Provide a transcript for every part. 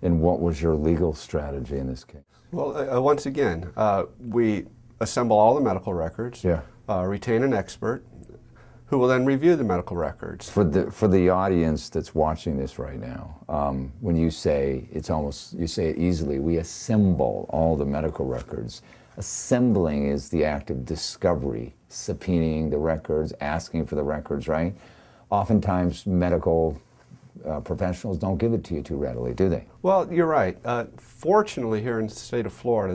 And what was your legal strategy in this case? Well, once again, we assemble all the medical records, retain an expert, who will then review the medical records. For the audience that's watching this right now, when you say, you say it easily, we assemble all the medical records. Assembling is the act of discovery, subpoenaing the records, asking for the records, right? Oftentimes medical professionals don't give it to you too readily, do they? Well, you're right. Fortunately, here in the state of Florida,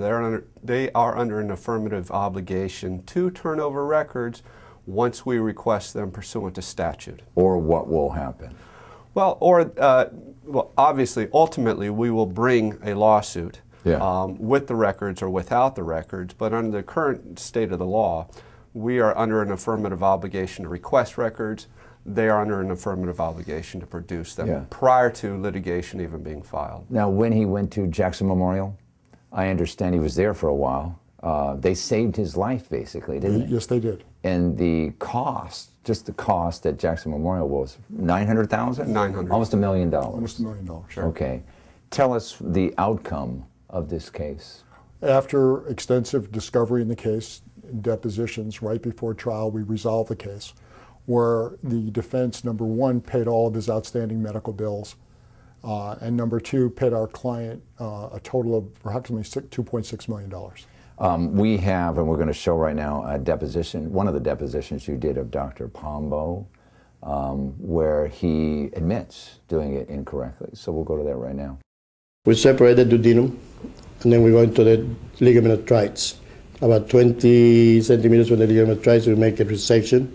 they are under an affirmative obligation to turn over records once we request them pursuant to statute. Or what will happen? Well, well, obviously, ultimately, we will bring a lawsuit with the records or without the records, but under the current state of the law, we are under an affirmative obligation to request records. They are under an affirmative obligation to produce them prior to litigation even being filed. Now, when he went to Jackson Memorial, I understand he was there for a while. They saved his life, basically, didn't they? Yes, they did. And the cost, just the cost at Jackson Memorial was $900,000? $900,000. Almost $1 million. Almost $1 million. Sure. Okay. Tell us the outcome of this case. After extensive discovery in the case, depositions right before trial, we resolved the case, where the defense, number one, paid all of his outstanding medical bills, and number two, paid our client a total of approximately $2.6 million. We have, and we're going to show right now, a deposition, one of the depositions you did of Dr. Pombo, where he admits doing it incorrectly. So we'll go to that right now. We separated the duodenum, and then we go into the ligament of trites. About 20 centimeters from the ligament of trites, we make a resection.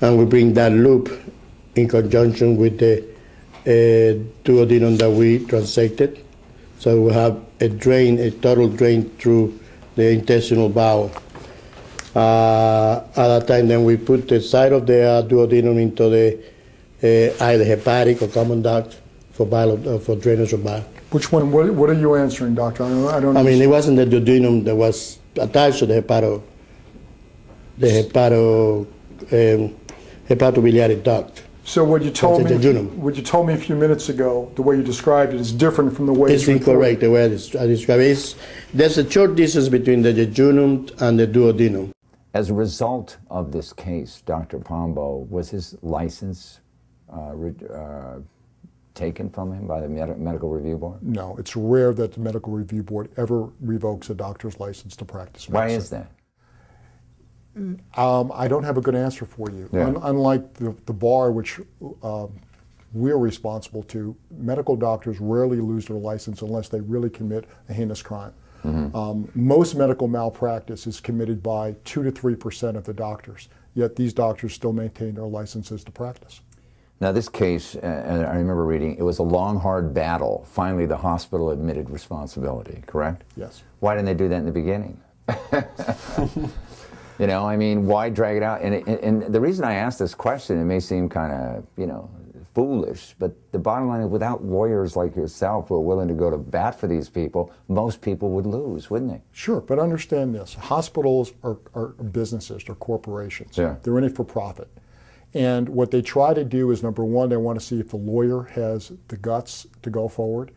And we bring that loop in conjunction with the duodenum that we transected. So we have a drain, a total drain through the intestinal bowel. At that time, then we put the side of the duodenum into the either hepatic or common duct for drainage of bile. Which one? What are you answering, doctor? I don't. I mean, it wasn't the duodenum that was attached to the hepatobiliary duct. So what you told me a few minutes ago, the way you described it, is different from the way it's incorrect. The way I describe it, there's a short distance between the jejunum and the duodenum. As a result of this case, Dr. Pombo, was his license taken from him by the Medical Review Board? No, it's rare that the Medical Review Board ever revokes a doctor's license to practice medicine. Why is that? I don't have a good answer for you. Unlike the bar, which we're responsible to, medical doctors rarely lose their license unless they really commit a heinous crime. Most medical malpractice is committed by 2 to 3% of the doctors, yet these doctors still maintain their licenses to practice. Now this case, and I remember reading, it was a long, hard battle. Finally, the hospital admitted responsibility, correct? Yes. Why didn't they do that in the beginning? You know, I mean, why drag it out? And the reason I ask this question, it may seem kind of, you know, foolish, but the bottom line is without lawyers like yourself who are willing to go to bat for these people, most people would lose, wouldn't they? Sure, but understand this. Hospitals are businesses, they're corporations. They're in it for profit. And what they try to do is, number one, they want to see if the lawyer has the guts to go forward,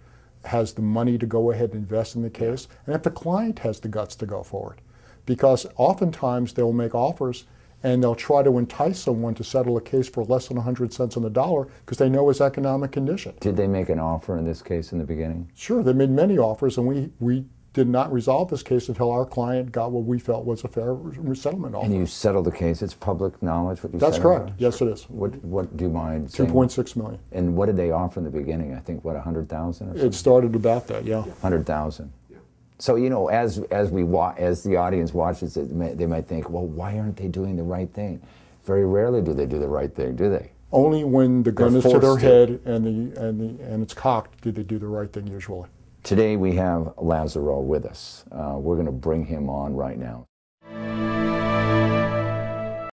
has the money to go ahead and invest in the case, and if the client has the guts to go forward. Because oftentimes they'll make offers and they'll try to entice someone to settle a case for less than 100 cents on the dollar because they know his economic condition. Did they make an offer in this case in the beginning? Sure, they made many offers, and we did not resolve this case until our client got what we felt was a fair settlement offer. And you settled the case. It's public knowledge what you That's correct. Yes, it is. What do you mind saying? $2.6 million. And what did they offer in the beginning? I think, what, 100,000 or something? It started about that, yeah. 100,000. So, you know, as the audience watches it, they might think, well, why aren't they doing the right thing? Very rarely do they do the right thing, do they? Only when the gun is to their head and it's cocked do they do the right thing usually. Today we have Lazaro with us. We're going to bring him on right now.